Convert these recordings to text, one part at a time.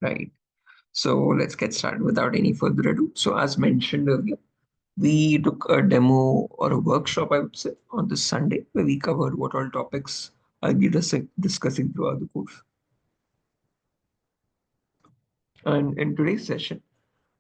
Right. So let's get started without any further ado. So as mentioned earlier, we took a demo or a workshop, I would say, on this Sunday, where we covered what all topics I'll be discussing throughout the course. And in today's session,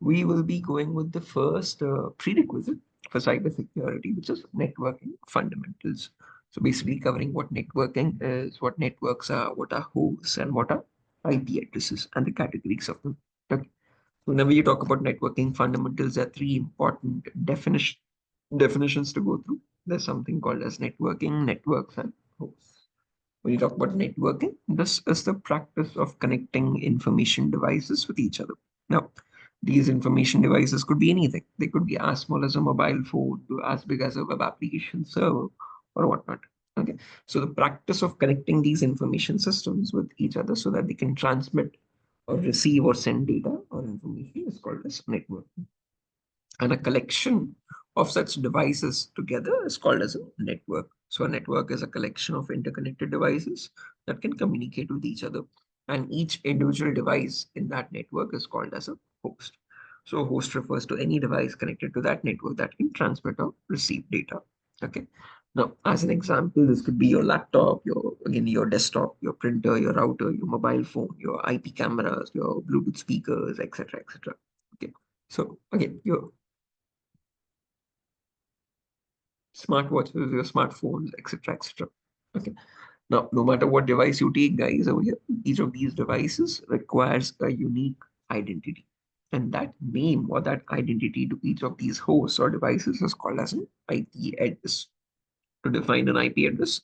we will be going with the first prerequisite for cybersecurity, which is networking fundamentals. So basically covering what networking is, what networks are, what are hosts, and what are IP addresses and the categories of them. Okay. So whenever you talk about networking fundamentals, there are three important definitions to go through. There's something called as networking, networks, and hosts. When you talk about networking, this is the practice of connecting information devices with each other. Now, these information devices could be anything. They could be as small as a mobile phone to as big as a web application server or whatnot. Okay. So the practice of connecting these information systems with each other so that they can transmit or receive or send data or information is called as networking. And a collection of such devices together is called as a network. So a network is a collection of interconnected devices that can communicate with each other. And each individual device in that network is called as a host. So a host refers to any device connected to that network that can transmit or receive data. Okay. Now, as an example, this could be your laptop, your desktop, your printer, your router, your mobile phone, your IP cameras, your Bluetooth speakers, etc., etc. Okay. So again, your smartwatches, your smartphones, etc., etc. Okay. Now, no matter what device you take, guys, over here, each of these devices requires a unique identity. And that name or that identity to each of these hosts or devices is called as an IP address. To define an IP address,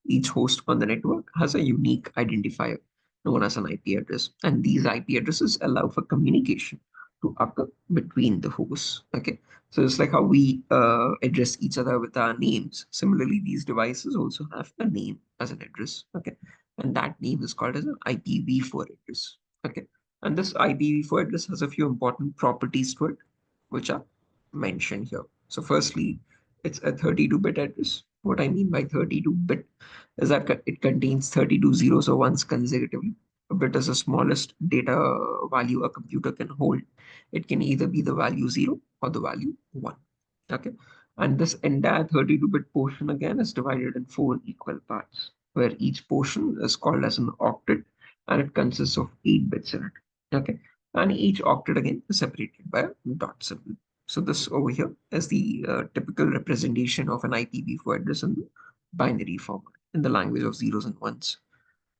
each host on the network has a unique identifier known as an IP address. And these IP addresses allow for communication to occur between the hosts. Okay. So it's like how we address each other with our names. Similarly, these devices also have a name as an address. Okay. And that name is called as an IPv4 address. Okay. And this IPv4 address has a few important properties to it, which are mentioned here. So firstly, it's a 32-bit address. What I mean by 32-bit is that it contains 32 zeros or ones consecutively. A bit is the smallest data value a computer can hold. It can either be the value 0 or the value 1. Okay. And this entire 32-bit portion again is divided in 4 equal parts, where each portion is called as an octet and it consists of 8 bits in it. Okay. And each octet again is separated by a dot symbol. So this over here is the typical representation of an IPv4 address in the binary format in the language of zeros and ones.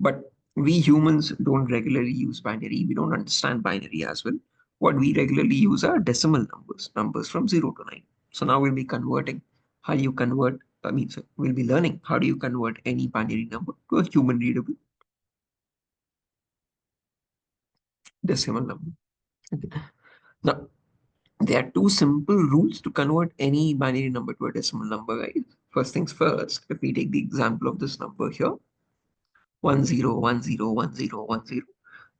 But we humans don't regularly use binary. We don't understand binary as well. What we regularly use are decimal numbers, numbers from 0 to 9. So now we'll be converting how you convert, so we'll be learning how do you convert any binary number to a human readable decimal number. Okay. Now, there are two simple rules to convert any binary number to a decimal number, guys. First things first, if we take the example of this number here, 10101010,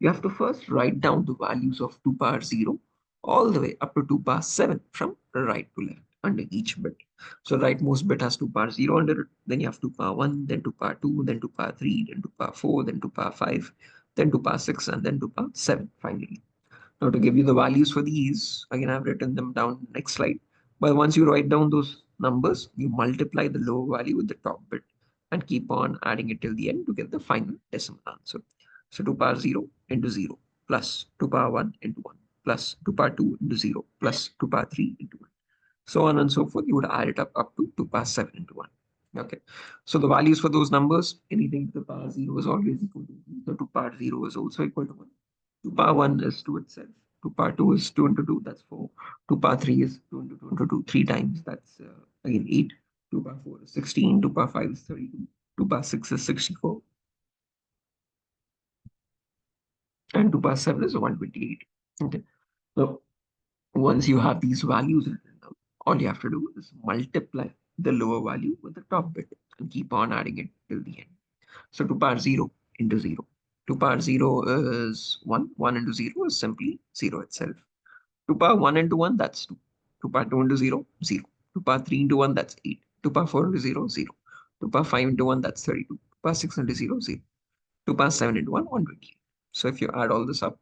you have to first write down the values of 2 power 0 all the way up to 2 power 7 from right to left under each bit. So rightmost bit has 2 power 0 under it, then you have 2 power 1, then 2 power 2, then 2 power 3, then 2 power 4, then 2 power 5, then 2 power 6, and then 2 power 7 finally. Now to give you the values for these, again I've written them down next slide. But once you write down those numbers, you multiply the lower value with the top bit and keep on adding it till the end to get the final decimal answer. So 2 power 0 into 0 plus 2 power 1 into 1 plus 2 power 2 into 0 plus 2 power 3 into 1. So on and so forth, you would add it up to 2 power 7 into 1. Okay. So the values for those numbers, anything to the power 0 is always equal to 1. So 2 power 0 is also equal to 1. 2 power 1 is 2 itself. 2 power 2 is 2 into 2, that's 4. 2 power 3 is 2 into 2 into 2, 3 times, that's again 8. 2 power 4 is 16. 2 power 5 is 32. 2 power 6 is 64. And 2 power 7 is 128. Okay. So once you have these values written down, all you have to do is multiply the lower value with the top bit and keep on adding it till the end. So 2 power 0 into 0. 2 power 0 is 1. 1 into 0 is simply 0 itself. 2 power 1 into 1, that's 2. 2 power 2 into 0, 0. 2 power 3 into 1, that's 8. 2 power 4 into 0, 0. 2 power 5 into 1, that's 32. 2 power 6 into 0, 0. 2 power 7 into 1, 128. So if you add all this up,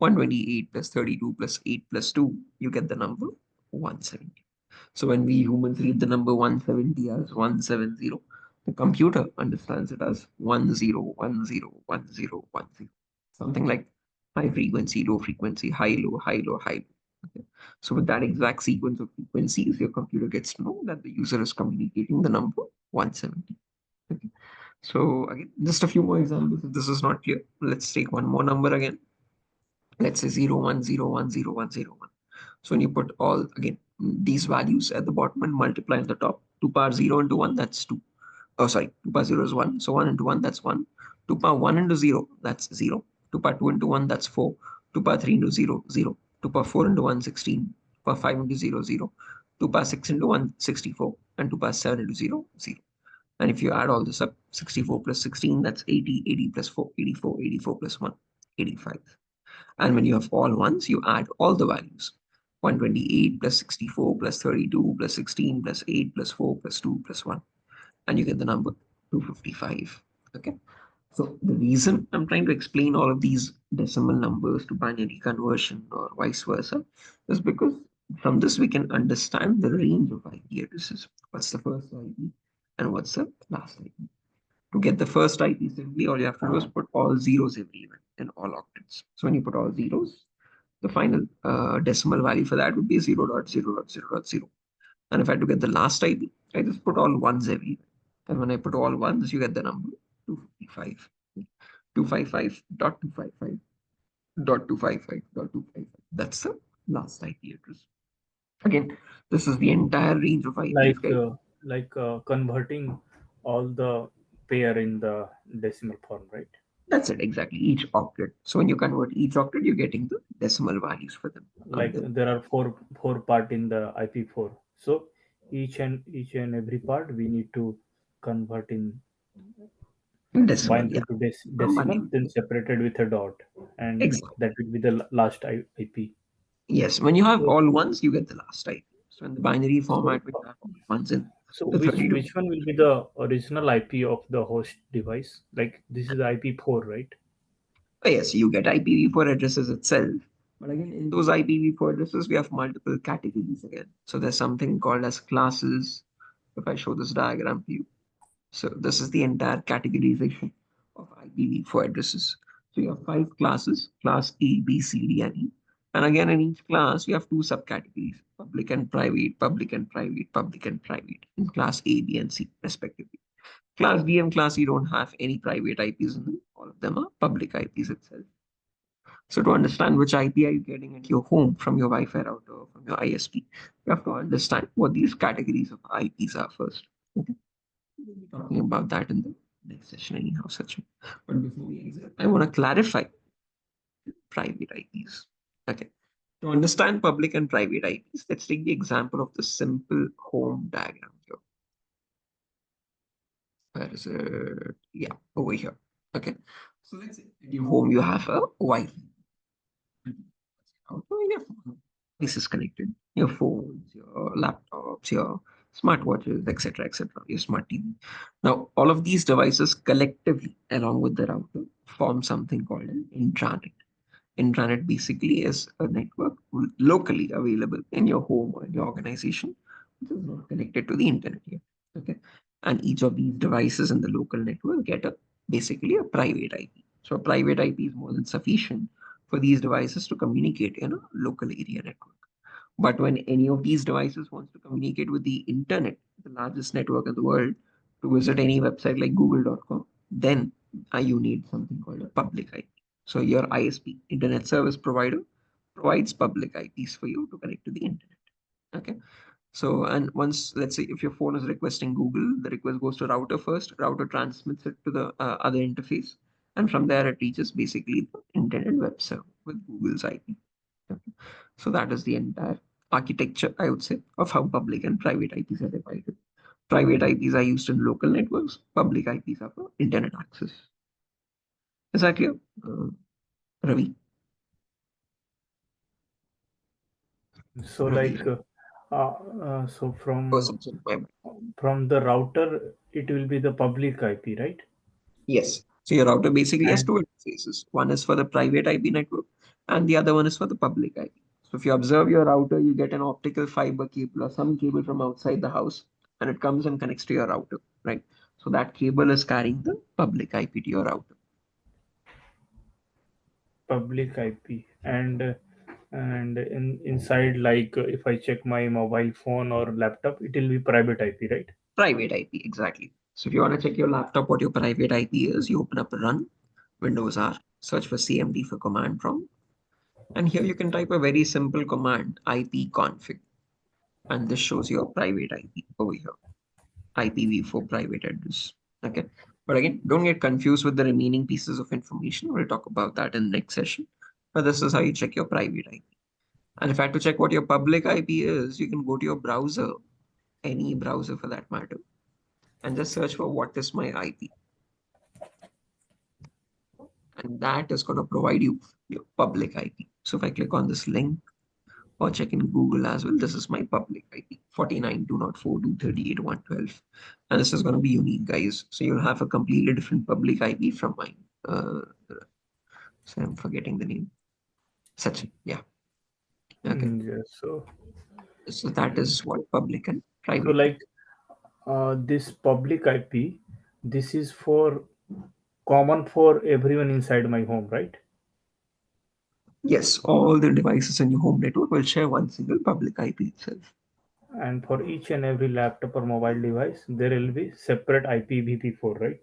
128 plus 32 plus 8 plus 2, you get the number 170. So when we humans read the number 170 as 170, the computer understands it as 10101010. Something like high frequency, low frequency, high, low, high, low, high, low. Okay. So with that exact sequence of frequencies, your computer gets to know that the user is communicating the number 170. Okay. So again, just a few more examples. If this is not clear, let's take one more number again. Let's say 0 1 0 1 0 1 0 1. So when you put all again these values at the bottom and multiply at the top, 2 power 0 into 1, that's 2. Oh, sorry, 2 power 0 is 1. So 1 into 1, that's 1. 2 power 1 into 0, that's 0. 2 power 2 into 1, that's 4. 2 power 3 into 0, 0. 2 power 4 into 1, 16. 2 power 5 into 0, 0. 2 power 6 into 1, 64. And 2 power 7 into 0, 0. And if you add all this up, 64 plus 16, that's 80. 80 plus 4, 84. 84 plus 1, 85. And when you have all ones, you add all the values. 128 plus 64 plus 32 plus 16 plus 8 plus 4 plus 2 plus 1. And you get the number 255. Okay. So the reason I'm trying to explain all of these decimal numbers to binary conversion or vice versa is because from this we can understand the range of IP addresses. What's the first IP and what's the last IP? To get the first IP, simply all you have to do is put all zeros everywhere in all octets. So when you put all zeros, the final decimal value for that would be 0.0.0.0.0. And if I had to get the last IP, I just put all ones everywhere. And when I put all ones, you get the number 255. 255.255.255.255. That's the last IP address. Again, this is the entire range of IPs, like guys. converting all the pair in the decimal form, right? That's it, exactly. Each octet. So when you convert each octet, you're getting the decimal values for them. Like there are four part in the IP4, so each and every part we need to convert in Decimal, yeah. binary to From decimal, binary. then separated with a dot, and Exactly. that will be the last IP. Yes, when you have So, all ones, you get the last IP. So in the binary so, format, when you have all ones in so the which 32. which one will be the original IP of the host device? Like this is IP4, right? Oh, yes, you get IPv4 addresses itself. But again, in those IPv4 addresses, we have multiple categories again. So there's something called as classes. If I show this diagram for you. So this is the entire categorization of IPv4 addresses. So you have 5 classes, class A, B, C, D, and E. And again, in each class, you have 2 subcategories, public and private, public and private, public and private, in class A, B, and C, respectively. Class B and class E don't have any private IPs in them. All of them are public IPs itself. So to understand which IP are you getting at your home from your Wi-Fi router or from your ISP, you have to understand what these categories of IPs are first. Okay. We'll be talking about that in the next session anyhow, Sachin. But before we exit, I want to clarify private IPs. Okay. To understand public and private IPs, let's take the example of the simple home diagram here. Where is it? Yeah, over here. Okay. So let's say at your home you have a Wi-Fi. Your device is connected. Your phones, your laptops, your smartwatches, etc., etc., your smart TV. Now, all of these devices collectively, along with the router, form something called an intranet. Intranet basically is a network locally available in your home or in your organization, which is not connected to the internet yet. Okay. And each of these devices in the local network get a basically a private IP. So a private IP is more than sufficient for these devices to communicate in a local area network. But when any of these devices wants to communicate with the internet, the largest network in the world, to visit any website like google.com, then you need something called a public IP. So your ISP, Internet Service Provider, provides public IPs for you to connect to the internet. Okay. So, and once, let's say, if your phone is requesting Google, the request goes to router first, router transmits it to the other interface, and from there it reaches basically the internet web server with Google's IP. Okay. So that is the entire architecture, I would say, of how public and private IPs are divided. Private IPs are used in local networks, public IPs are for internet access. Is that clear, Ravi? So Ravi, like Ravi. so Oh, Sachin, my bad. from the router it will be the public IP, right? Yes. So your router basically has And two interfaces. One is for the private IP network, and the other one is for the public IP. So if you observe your router, you get an optical fiber cable or some cable from outside the house, and it comes and connects to your router, right? So that cable is carrying the public IP to your router. Public IP. And inside, like if I check my mobile phone or laptop, it will be private IP, right? Private IP, exactly. So if you want to check your laptop what your private IP is, you open up Run, Windows R, search for CMD for command prompt, and here you can type a very simple command, ipconfig, and this shows your private IP over here, IPv4 private address. Okay. But again, don't get confused with the remaining pieces of information. We'll talk about that in the next session. But this is how you check your private IP. And if I had to check what your public IP is, you can go to your browser, any browser for that matter, and just search for what is my IP. And that is going to provide you your public IP. So if I click on this link or check in Google as well, this is my public IP 49.2.4.238.112. And this is going to be unique, guys. So you'll have a completely different public IP from mine. So I'm forgetting the name. Sachin. Yeah. Okay. Yes. So that is what public and So private IP. like this public IP, this is for common for everyone inside my home, right? Yes, all the devices in your home network will share one single public IP itself. And for each and every laptop or mobile device, there will be separate IPv4, right?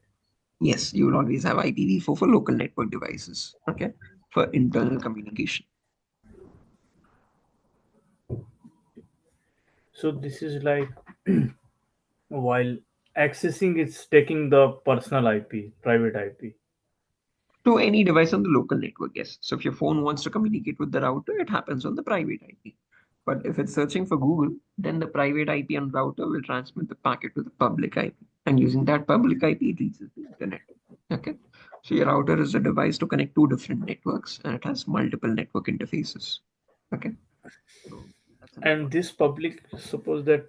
Yes, you will always have IPv4 for local network devices. Okay. For internal communication. So this is like while accessing, it's taking the personal IP, private IP. To any device on the local network, yes. So if your phone wants to communicate with the router, it happens on the private IP. But if it's searching for Google, then the private IP on router will transmit the packet to the public IP. And using that public IP, it reaches the internet. Okay. So your router is a device to connect two different networks and it has multiple network interfaces. Okay. So that's an And important. this public, suppose that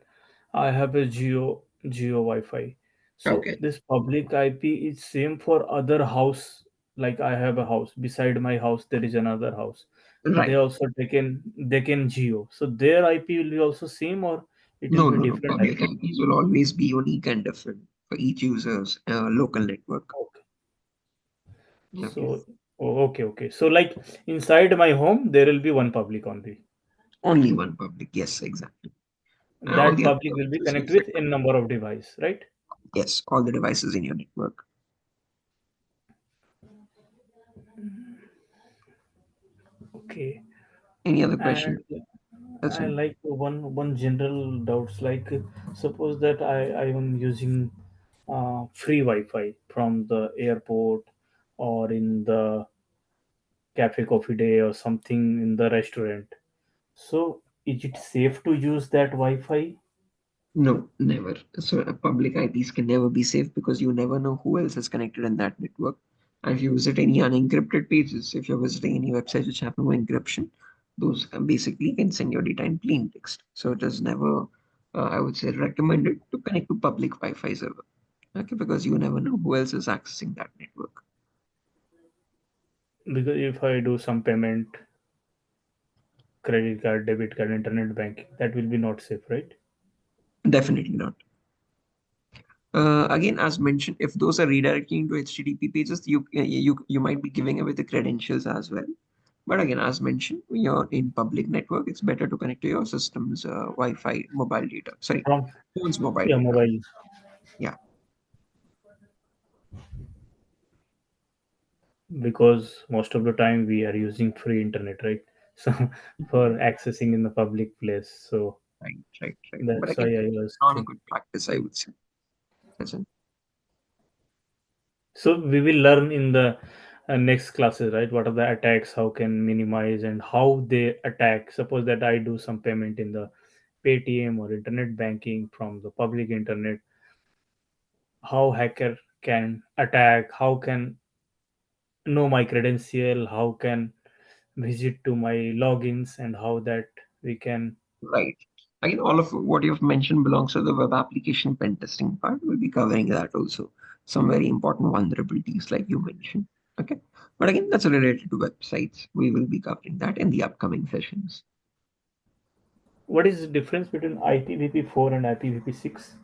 I have a Geo Wi-Fi. So Okay. this public IP is same for other house. Like I have a house beside my house, there is another house. They Right. also they can Geo. So their IP will be also same, or it will No, be no, no. different Public IP. IPs will always be unique and different for each user's local network. Okay. Okay. So okay. So like inside my home, there will be one public only. Only one public. Yes, exactly. And all That the other public will be devices will connect sit with with n number of device, right? yes, all the devices in your network. Okay. Any other And question? That's I it. like one general doubts, like suppose that I am using free Wi-Fi from the airport or in the cafe coffee day or something in the restaurant. So is it safe to use that Wi-Fi? No, never. So public IPs can never be safe because you never know who else is connected in that network. And if you visit any unencrypted pages, if you're visiting any websites which have no encryption, those basically can send your data in plain text. So it is never, I would say, recommended to connect to public Wi-Fi server. Okay, because you never know who else is accessing that network. Because if I do some payment, credit card, debit card, internet banking, that will be not safe, right? Definitely not. Again, as mentioned, if those are redirecting to HTTP pages, you might be giving away the credentials as well. But again, as mentioned, when you're in public network, it's better to connect to your system's Wi-Fi mobile data. Sorry, From phone's mobile yeah, data. mobile. Yeah, Because most of the time we are using free internet, right? So for accessing in the public place, so right, right, right. But that's why again, I it's was not a thinking. good practice, I would say. Listen, So we will learn in the next classes, right? What are the attacks, how can minimize, and how they attack. Suppose that I do some payment in the Paytm or internet banking from the public internet, how hacker can attack, how can know my credential, how can visit to my logins, and how that we can. right. Again, all of what you've mentioned belongs to the web application pen testing part. We'll be covering that also. Some very important vulnerabilities, like you mentioned. Okay. But again, that's related to websites. We will be covering that in the upcoming sessions. What is the difference between IPv4 and IPv6?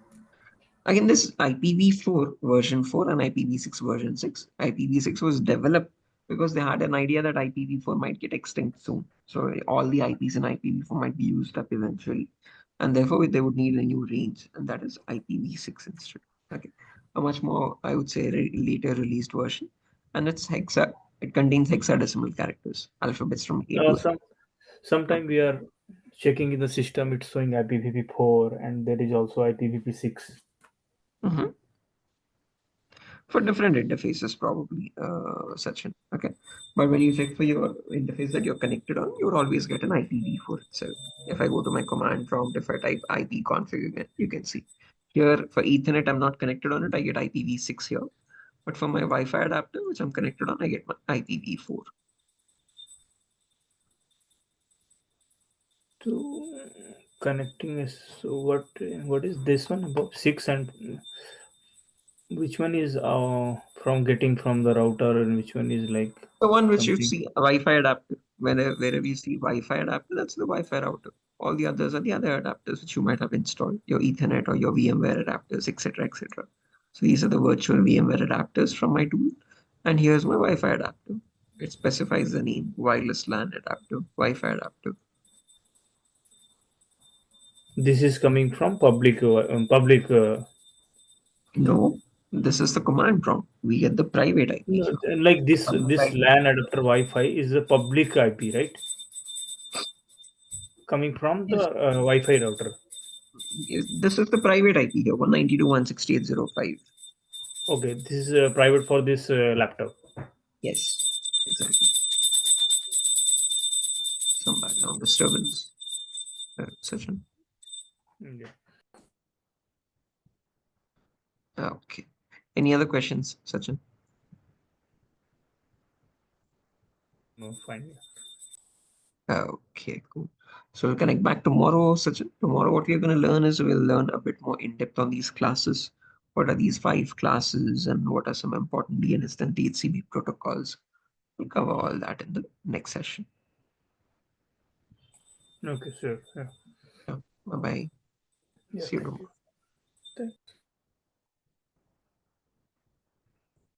Again, this IPv4 version 4 and IPv6 version 6. IPv6 was developed because they had an idea that IPv4 might get extinct soon. So all the IPs in IPv4 might be used up eventually. And therefore, they would need a new range, and that is IPv6 instead. Okay. A much more, I would say, later released version. And it's hexa. It contains hexadecimal characters, alphabets from A to Z. Sometime we are checking in the system, it's showing IPv4 and there is also IPv6. Mhm. For different interfaces, probably, Sachin. Okay. But when you check for your interface that you're connected on, you'll always get an IPv4 itself. If I go to my command prompt, if I type ipconfig again, you can see here for Ethernet, I'm not connected on it, I get IPv6 here. But for my Wi-Fi adapter, which I'm connected on, I get my IPv4. So connecting is, so what is this one about 6, and which one is from getting from the router, and which one is like The one which you something? see, a Wi-Fi adapter. Wherever you see Wi-Fi adapter, that's the Wi-Fi router. All the others are the other adapters which you might have installed, your Ethernet or your VMware adapters, etc., etc. So these are the virtual VMware adapters from my tool. And here's my Wi-Fi adapter. It specifies the name, wireless LAN adapter, Wi-Fi adapter. This is coming from public. No, this is the command prompt. We get the private IP No, here. like The this public this IP. LAN adapter Wi-Fi is a public IP, right? Coming from the Yes. Wi-Fi router. This is the private IP here, 192.168.0.5. Okay, this is private for this laptop. Yes, exactly. Some background disturbance, Sachin. Yeah. Okay. Any other questions, Sachin? No, fine. Yeah. Okay, cool. So we'll connect back tomorrow, Sachin. Tomorrow, what we're going to learn is we'll learn a bit more in depth on these classes. What are these 5 classes and what are some important DNS and DHCP protocols? We'll cover all that in the next session. Okay, sure. Yeah. Yeah. Bye bye. Yeah. See you Thank tomorrow. you. Thank